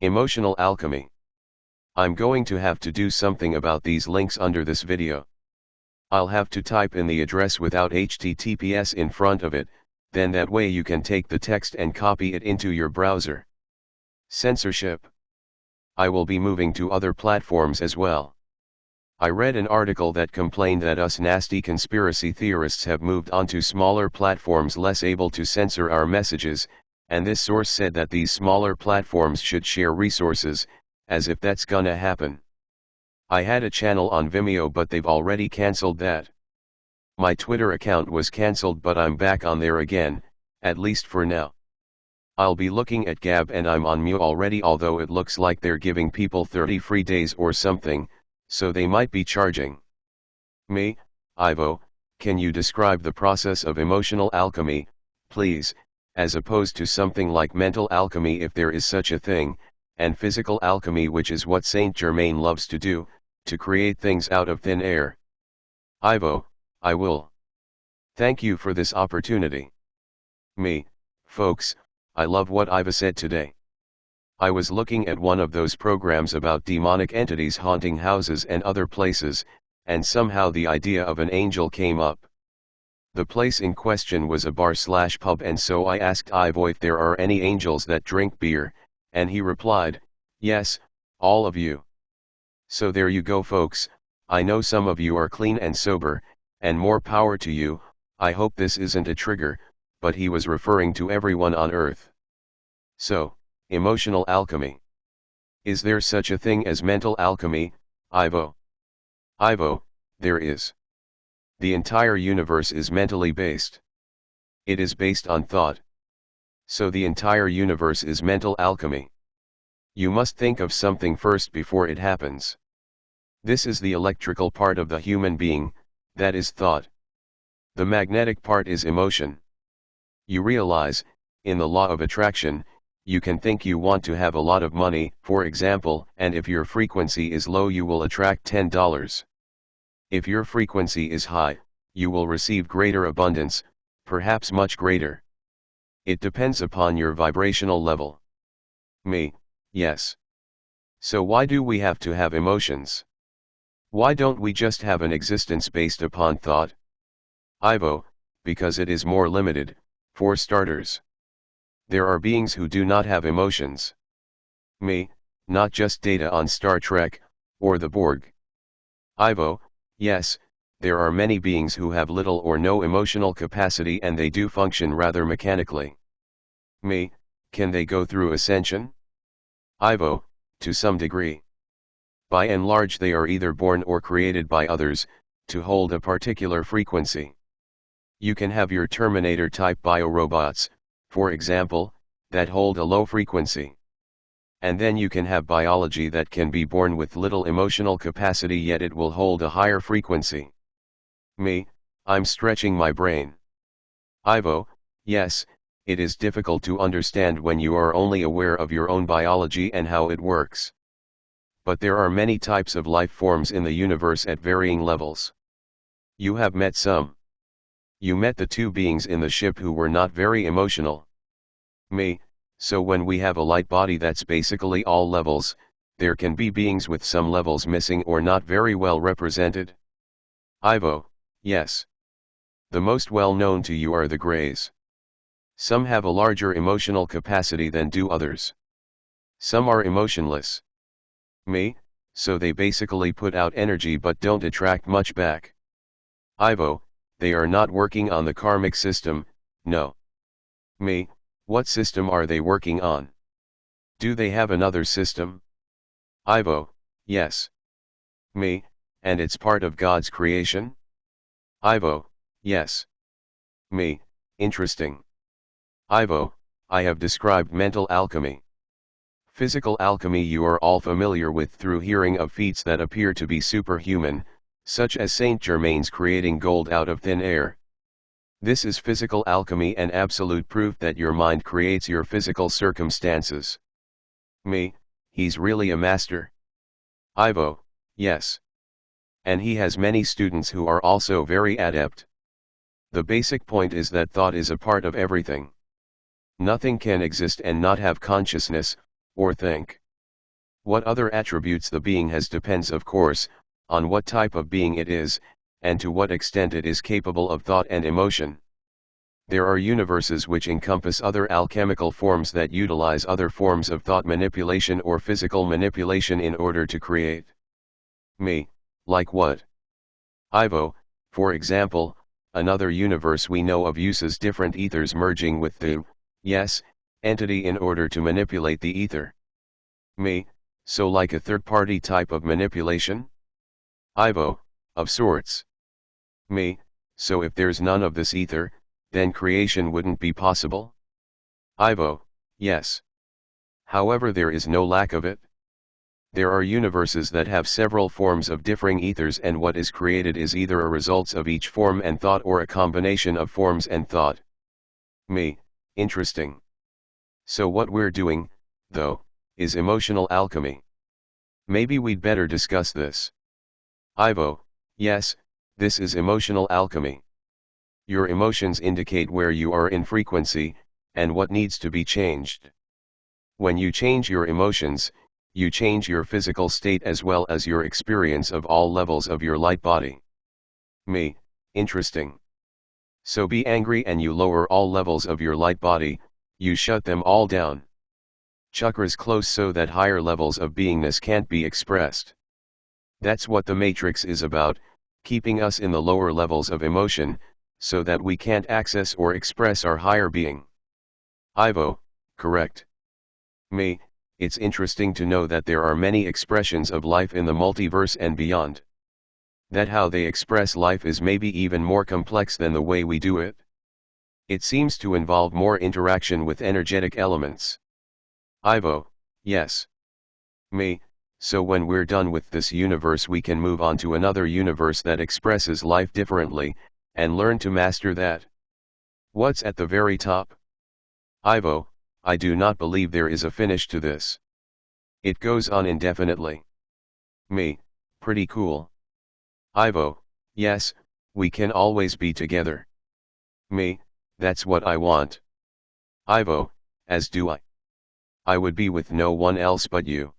Emotional alchemy. I'm going to have to do something about these links under this video. I'll have to type in the address without HTTPS in front of it, then that way you can take the text and copy it into your browser. Censorship. I will be moving to other platforms as well. I read an article that complained that us nasty conspiracy theorists have moved onto smaller platforms less able to censor our messages, and this source said that these smaller platforms should share resources, as if that's gonna happen. I had a channel on Vimeo but they've already cancelled that. My Twitter account was cancelled but I'm back on there again, at least for now. I'll be looking at Gab and I'm on Mu already, although it looks like they're giving people 30 free days or something, so they might be charging. Me, Ivo, can you describe the process of emotional alchemy, please, as opposed to something like mental alchemy if there is such a thing, and physical alchemy, which is what Saint Germain loves to do, to create things out of thin air? Ivo, I will. Thank you for this opportunity. Me, folks, I love what Ivo said today. I was looking at one of those programs about demonic entities haunting houses and other places, and somehow the idea of an angel came up. The place in question was a bar/pub, and so I asked Ivo if there are any angels that drink beer, and he replied, yes, all of you. So there you go, folks. I know some of you are clean and sober, and more power to you. I hope this isn't a trigger, but he was referring to everyone on earth. So, emotional alchemy. Is there such a thing as mental alchemy, Ivo? Ivo, there is. The entire universe is mentally based. It is based on thought. So the entire universe is mental alchemy. You must think of something first before it happens. This is the electrical part of the human being, that is thought. The magnetic part is emotion. You realize, in the law of attraction, you can think you want to have a lot of money, for example, and if your frequency is low you will attract $10. If your frequency is high, you will receive greater abundance, perhaps much greater. It depends upon your vibrational level. Me, yes. So why do we have to have emotions? Why don't we just have an existence based upon thought? Ivo, because it is more limited, for starters. There are beings who do not have emotions. Me, not just Data on Star Trek, or the Borg. Ivo, yes, there are many beings who have little or no emotional capacity and they do function rather mechanically. Me, can they go through ascension? Ivo, to some degree. By and large they are either born or created by others, to hold a particular frequency. You can have your Terminator-type biorobots, for example, that hold a low frequency. And then you can have biology that can be born with little emotional capacity yet it will hold a higher frequency. Me, I'm stretching my brain. Ivo, yes, it is difficult to understand when you are only aware of your own biology and how it works. But there are many types of life forms in the universe at varying levels. You have met some. You met the two beings in the ship who were not very emotional. Me, so when we have a light body that's basically all levels, there can be beings with some levels missing or not very well represented. Ivo, yes. The most well known to you are the Greys. Some have a larger emotional capacity than do others. Some are emotionless. Me, so they basically put out energy but don't attract much back. Ivo, they are not working on the karmic system, no. Me, what system are they working on? Do they have another system? Ivo, yes. Me, and it's part of God's creation? Ivo, yes. Me, interesting. Ivo, I have described mental alchemy. Physical alchemy you are all familiar with through hearing of feats that appear to be superhuman, such as Saint Germain's creating gold out of thin air. This is physical alchemy and absolute proof that your mind creates your physical circumstances. Me, he's really a master. Ivo, yes. And he has many students who are also very adept. The basic point is that thought is a part of everything. Nothing can exist and not have consciousness, or think. What other attributes the being has depends of course, on what type of being it is, and to what extent it is capable of thought and emotion. There are universes which encompass other alchemical forms that utilize other forms of thought manipulation or physical manipulation in order to create. Me, like what? Ivo, for example, another universe we know of uses different ethers merging with the, yes, entity in order to manipulate the ether. Me, so like a third-party type of manipulation? Ivo, of sorts. Me, so if there's none of this ether, then creation wouldn't be possible? Ivo, yes. However, there is no lack of it. There are universes that have several forms of differing ethers, and what is created is either a result of each form and thought or a combination of forms and thought. Me, interesting. So what we're doing, though, is emotional alchemy. Maybe we'd better discuss this. Ivo, yes, this is emotional alchemy. Your emotions indicate where you are in frequency, and what needs to be changed. When you change your emotions, you change your physical state as well as your experience of all levels of your light body. Me, interesting. So be angry and you lower all levels of your light body, you shut them all down. Chakras close so that higher levels of beingness can't be expressed. That's what the Matrix is about, keeping us in the lower levels of emotion, so that we can't access or express our higher being. Ivo, correct. Me, it's interesting to know that there are many expressions of life in the multiverse and beyond. That how they express life is maybe even more complex than the way we do it. It seems to involve more interaction with energetic elements. Ivo, yes. Me, so when we're done with this universe we can move on to another universe that expresses life differently, and learn to master that. What's at the very top? Ivo, I do not believe there is a finish to this. It goes on indefinitely. Me, pretty cool. Ivo, yes, we can always be together. Me, that's what I want. Ivo, as do I. I would be with no one else but you.